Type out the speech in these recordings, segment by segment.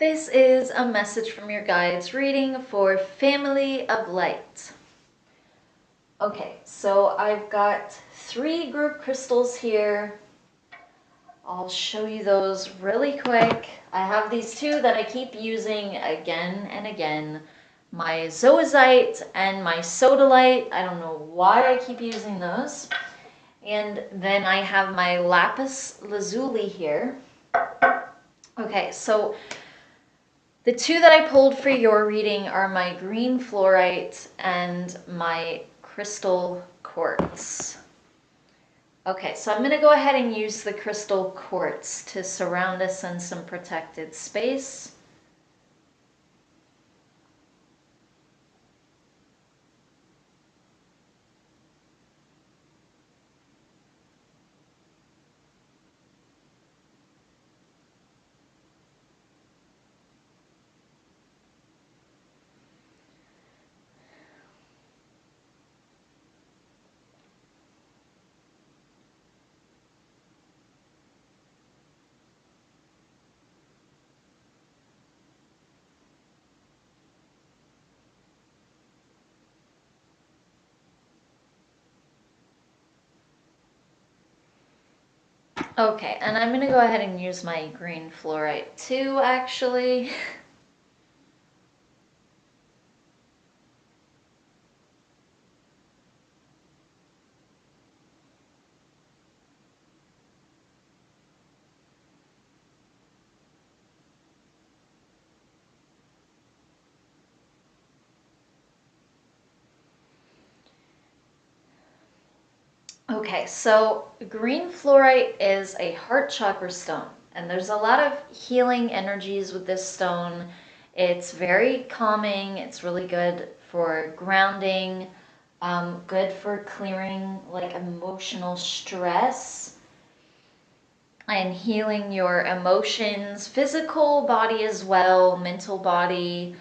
This is a message from your guides reading for Family of Light. Okay, so I've got 3 group crystals here. I'll show you those really quick. I have these 2 that I keep using again and again. My zoisite and my sodalite. I don't know why I keep using those. And then I have my lapis lazuli here. Okay, so the 2 that I pulled for your reading are my green fluorite and my crystal quartz. Okay, so I'm going to go ahead and use the crystal quartz to surround us in some protected space. Okay, and I'm going to go ahead and use my green fluorite too, actually. Okay, so green fluorite is a heart chakra stone, and there's a lot of healing energies with this stone. It's very calming, it's really good for grounding, good for clearing like emotional stress and healing your emotions, physical body as well, mental body.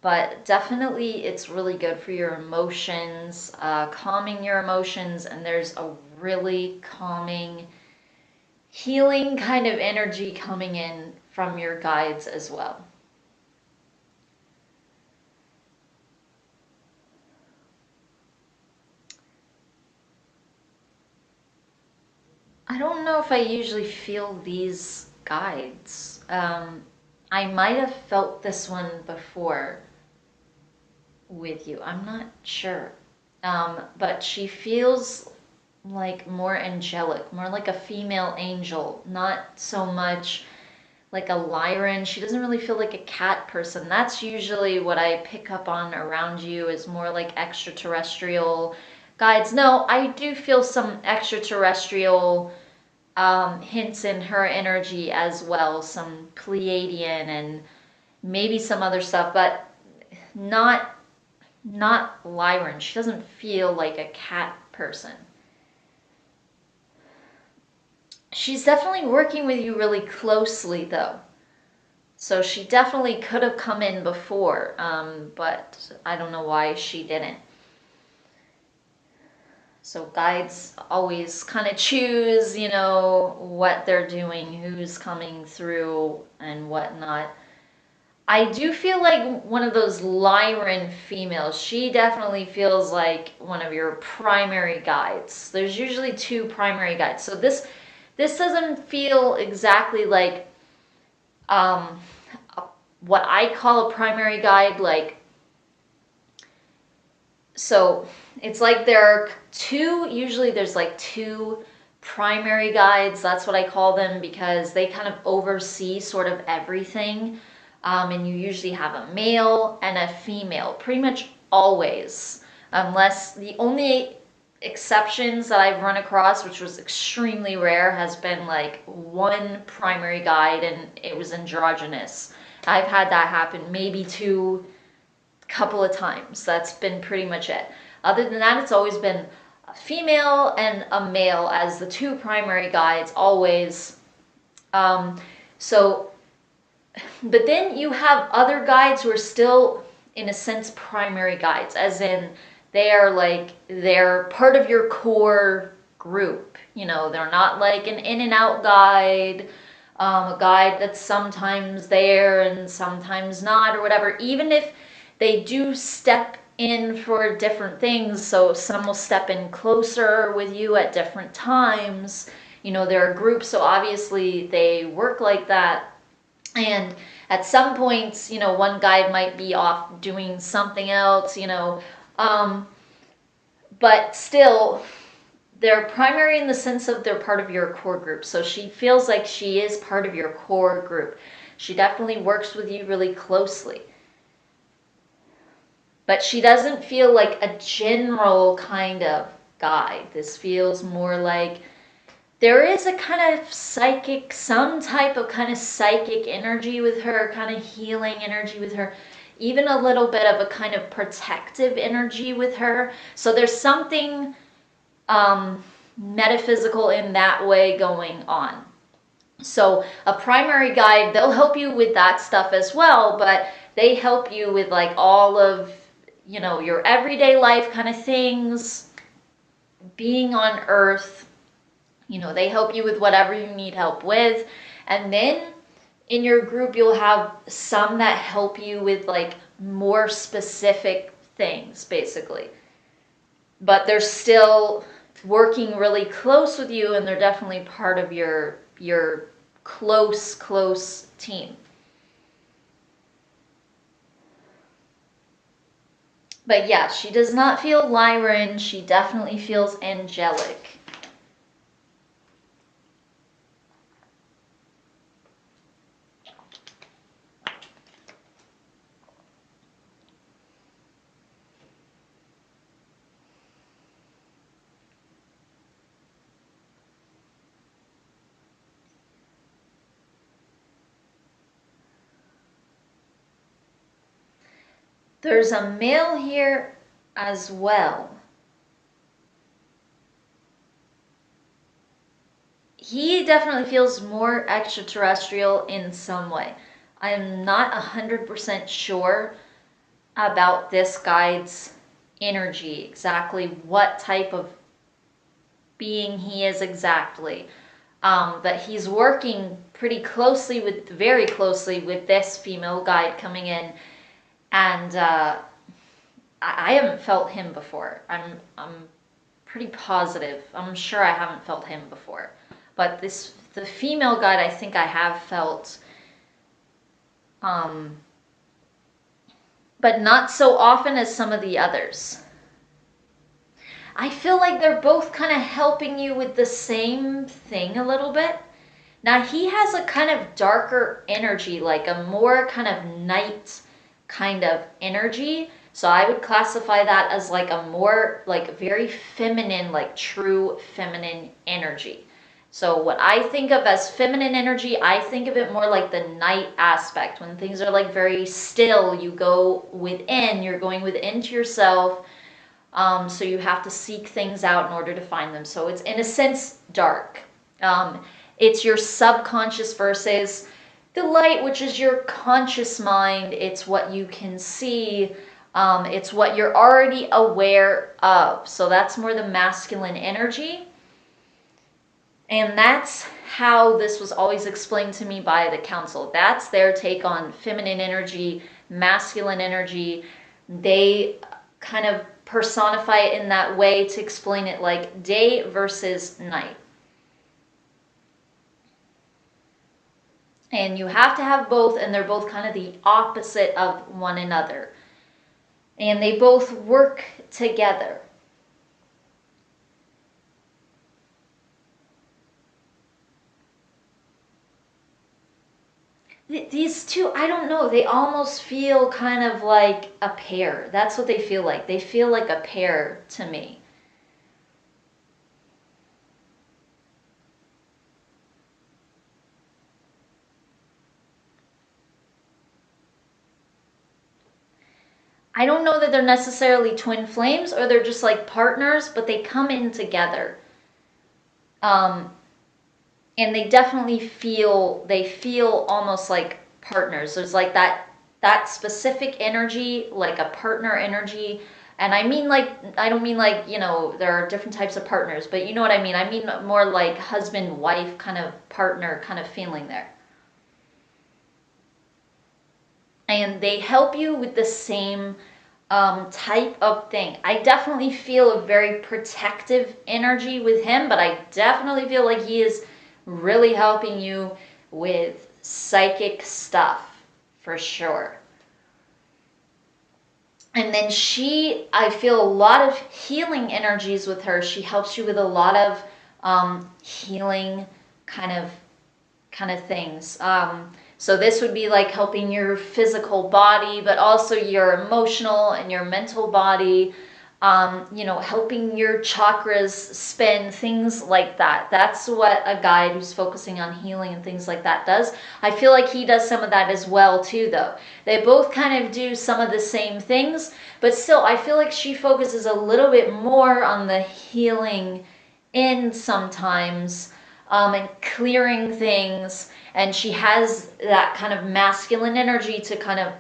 But definitely it's really good for your emotions, calming your emotions, and there's a really calming, healing kind of energy coming in from your guides as well. I don't know if I usually feel these guides. I might have felt this one before with you. I'm not sure. But she feels like more angelic, more like a female angel, not so much like a Lyran. She doesn't really feel like a cat person. That's usually what I pick up on around you, is more like extraterrestrial guides. No, I do feel some extraterrestrial hints in her energy as well, some Pleiadian and maybe some other stuff, but not Lyran. She doesn't feel like a cat person. She's definitely working with you really closely, though. So she definitely could have come in before, but I don't know why she didn't. So guides always kind of choose, what they're doing, who's coming through, and whatnot. I do feel like one of those Lyran females. She definitely feels like one of your primary guides. There's usually 2 primary guides. So this doesn't feel exactly like um, what I call a primary guide. So it's like there are 2. Usually there's like 2 primary guides. That's what I call them, because they kind of oversee sort of everything. And you usually have a male and a female, pretty much always, unless the only exceptions that I've run across, which was extremely rare, has been like 1 primary guide and it was androgynous. I've had that happen maybe 2 couple of times. That's been pretty much it. Other than that, it's always been a female and a male as the 2 primary guides, always. So but then you have other guides who are still, in a sense, primary guides, as in they're part of your core group. They're not like an in and out guide. a guide that's sometimes there and sometimes not or whatever, even if they do step in for different things. So some will step in closer with you at different times. There are groups, so obviously they work like that. And at some points, one guide might be off doing something else, but still, they're primary in the sense of they're part of your core group. So she feels like she is part of your core group. She definitely works with you really closely. But she doesn't feel like a general kind of guide. This feels more like there is a kind of psychic, some type of kind of psychic energy with her, kind of healing energy with her, even a little bit of a kind of protective energy with her. So there's something metaphysical in that way going on. So a primary guide, they'll help you with that stuff as well, but they help you with like all of, your everyday life kind of things, being on Earth. They help you with whatever you need help with. And then in your group, you'll have some that help you with like more specific things, basically. But they're still working really close with you, and they're definitely part of your close team. But yeah, she does not feel Lyran. She definitely feels angelic. There's a male here as well. He definitely feels more extraterrestrial in some way. I'm not 100% sure about this guide's energy, exactly what type of being he is exactly. But he's working very closely with this female guide coming in. And I haven't felt him before. I'm pretty positive. I'm sure I haven't felt him before. But the female guide, I think I have felt, but not so often as some of the others. I feel like they're both kind of helping you with the same thing a little bit. Now he has a kind of darker energy, like a more kind of night kind of energy. So I would classify that as like a more like very feminine, like true feminine energy. So what I think of as feminine energy, I think of it more like the night aspect. When things are like very still, you go within, you're going within to yourself. So you have to seek things out in order to find them. So it's in a sense dark. It's your subconscious versus the light, which is your conscious mind. It's what you can see. It's what you're already aware of. So that's more the masculine energy. And that's how this was always explained to me by the council. That's their take on feminine energy, masculine energy. They kind of personify it in that way to explain it like day versus night. And you have to have both, and they're both kind of the opposite of one another. And they both work together. These two, I don't know, they almost feel kind of like a pair. That's what they feel like. They feel like a pair to me. I don't know that they're necessarily twin flames or they're just like partners, but they come in together. And they definitely feel almost like partners. There's like that specific energy, like a partner energy. And I mean like, I don't mean like, there are different types of partners, but you know what I mean? I mean more like husband, wife kind of partner kind of feeling there. and they help you with the same type of thing. I definitely feel a very protective energy with him, but I definitely feel like he is really helping you with psychic stuff for sure. And then I feel a lot of healing energies with her. She helps you with a lot of healing kind of things. So this would be like helping your physical body, but also your emotional and your mental body, helping your chakras spin, things like that. That's what a guide who's focusing on healing and things like that does. I feel like he does some of that as well too, though. They both kind of do some of the same things, but still I feel like she focuses a little bit more on the healing end sometimes, and clearing things. And she has that kind of masculine energy to kind of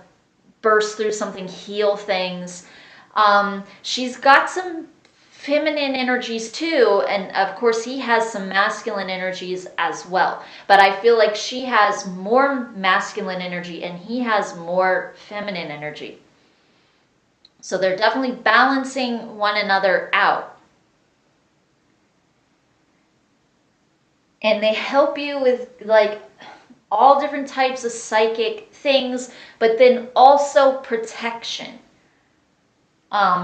burst through something, heal things. She's got some feminine energies too, and of course he has some masculine energies as well. But I feel like she has more masculine energy and he has more feminine energy. So they're definitely balancing one another out. And they help you with like all different types of psychic things, but then also protection.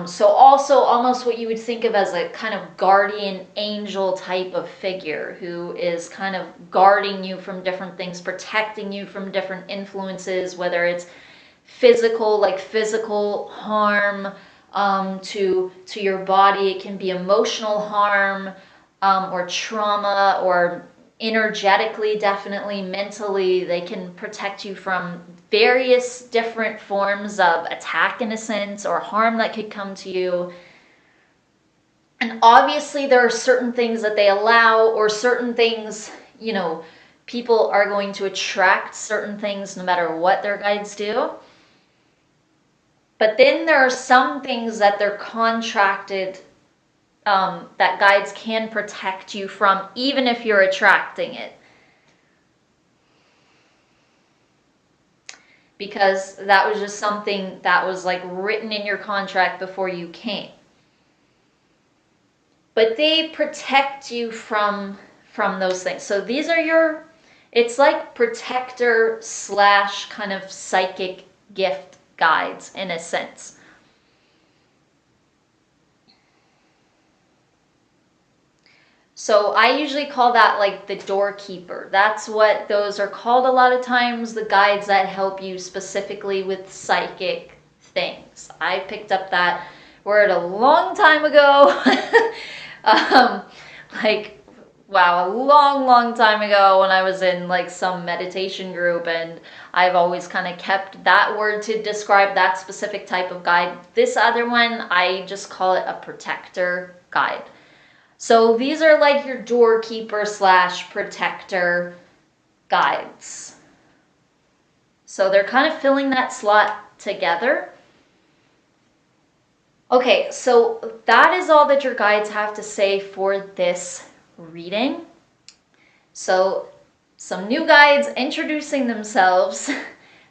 So also almost what you would think of as a kind of guardian angel type of figure who is kind of guarding you from different things, protecting you from different influences, whether it's physical, like physical harm to your body. It can be emotional harm, or trauma, or energetically, definitely mentally. They can protect you from various different forms of attack, in a sense, or harm that could come to you. And obviously there are certain things that they allow, or certain things, people are going to attract certain things no matter what their guides do. But then there are some things that they're contracted, that guides can protect you from, even if you're attracting it. Because that was just something that was like written in your contract before you came. But they protect you from those things. So these are it's like protector / kind of psychic gift guides, in a sense. So I usually call that like the doorkeeper. That's what those are called a lot of times, the guides that help you specifically with psychic things. I picked up that word a long time ago. Wow, a long time ago when I was in like some meditation group, and I've always kind of kept that word to describe that specific type of guide. This other one, I just call it a protector guide. So these are like your doorkeeper / protector guides. So they're kind of filling that slot together. Okay, so that is all that your guides have to say for this reading. So some new guides introducing themselves.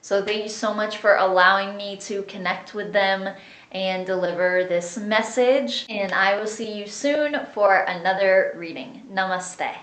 So thank you so much for allowing me to connect with them and deliver this message. And I will see you soon for another reading. Namaste.